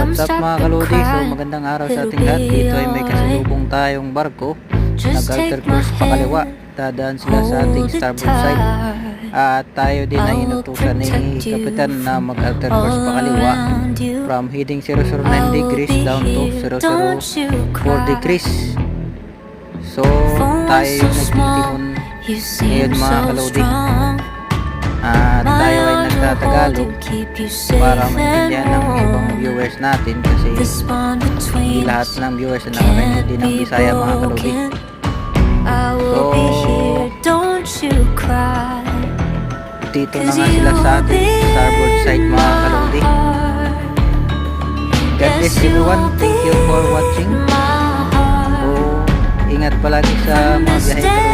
What's up mga kalodi? So magandang araw sa ating lahat. Dito ay may kasalubong tayong barko. Nag-alter course pa kaliwa. Dadaan sila sa ating starboard side. At tayo din ay inutusan ni Kapitan na mag-alter course pa kaliwa. From heading 009 degrees down to 004 degrees. So tayo yung nagtitimon ngayon mga kalodi. At tayo ay nagtatagalog para maintindihan ng ibang viewers natin kasi hindi lahat ng viewers na nakakaintindi ng Bisaya mga kalodi. So dito na nga sila sa ating starboard side mga kalodi. God bless everyone, thank you for watching. So ingat palagi sa mga biyahe kalodi.